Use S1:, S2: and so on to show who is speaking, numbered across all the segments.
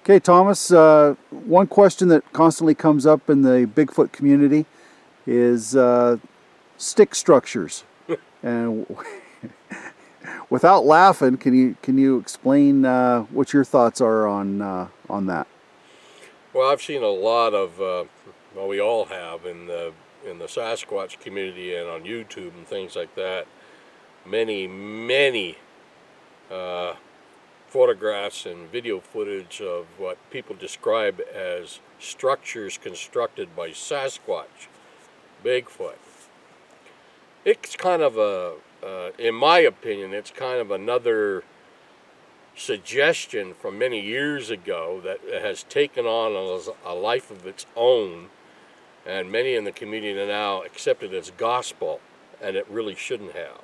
S1: Okay, Thomas, one question that constantly comes up in the Bigfoot community is stick structures. And without laughing, can you explain what your thoughts are on that?
S2: Well, I've seen a lot of, well, we all have in the Sasquatch community and on YouTube and things like that, many photographs and video footage of what people describe as structures constructed by Sasquatch, Bigfoot. It's kind of in my opinion, it's kind of another suggestion from many years ago that has taken on a life of its own, and many in the community now accept it as gospel, and it really shouldn't have.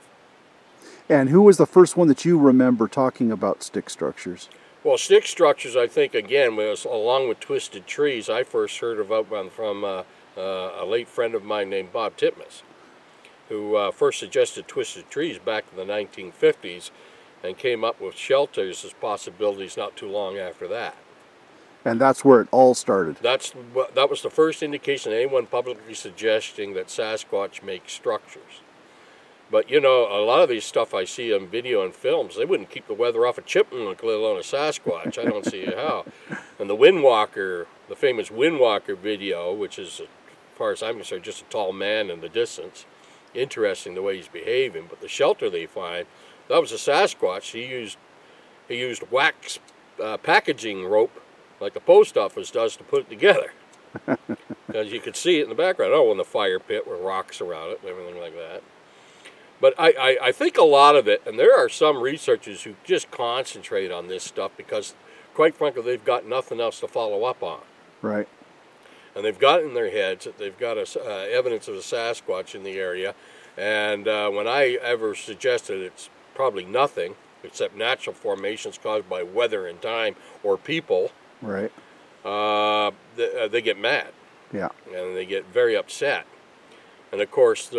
S1: And who was the first one that you remember talking about stick structures?
S2: Well, stick structures, I think, again, was along with twisted trees. I first heard about one from a late friend of mine named Bob Titmus, who first suggested twisted trees back in the 1950s and came up with shelters as possibilities not too long after that.
S1: And that's where it all started.
S2: That was the first indication of anyone publicly suggesting that Sasquatch makes structures. But, you know, a lot of these stuff I see on video and films, they wouldn't keep the weather off a chipmunk, let alone a Sasquatch. I don't see how. And the Windwalker, the famous Windwalker video, which is, as far as I'm concerned, just a tall man in the distance. Interesting the way he's behaving. But the shelter they find, that was a Sasquatch. He used wax packaging rope, like the post office does, to put it together. Because you could see it in the background. Oh, in the fire pit with rocks around it and everything like that. But I think a lot of it, and there are some researchers who just concentrate on this stuff because, quite frankly, they've got nothing else to follow up on.
S1: Right.
S2: And they've got in their heads that they've got evidence of a Sasquatch in the area. And when I ever suggested it's probably nothing except natural formations caused by weather and time or people,
S1: right,
S2: they get mad.
S1: Yeah.
S2: And they get very upset. And of course,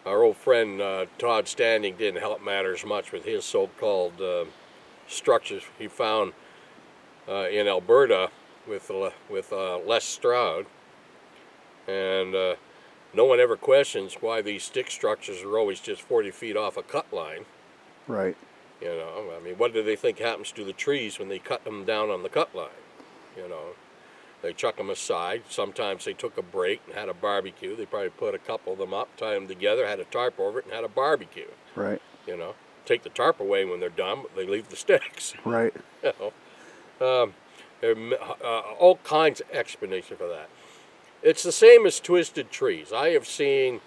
S2: our old friend Todd Standing didn't help matters much with his so-called structures he found in Alberta with Les Stroud. And no one ever questions why these stick structures are always just 40 feet off a cut line.
S1: Right.
S2: You know, I mean, what do they think happens to the trees when they cut them down on the cut line? You know, they chuck them aside. Sometimes they took a break and had a barbecue. They probably put a couple of them up, tied them together, had a tarp over it, and had a barbecue.
S1: Right.
S2: You know, take the tarp away when they're done, but they leave the sticks.
S1: Right.
S2: You know, there are all kinds of explanations for that. It's the same as twisted trees. I have seen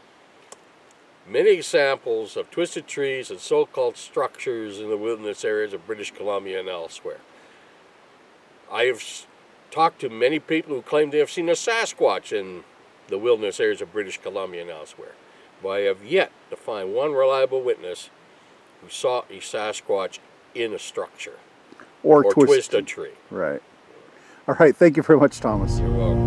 S2: many examples of twisted trees and so-called structures in the wilderness areas of British Columbia and elsewhere. I have talked to many people who claim they have seen a Sasquatch in the wilderness areas of British Columbia and elsewhere. But I have yet to find one reliable witness who saw a Sasquatch in a structure. Or twist a tree.
S1: Right. All right. Thank you very much, Thomas.
S2: You're welcome.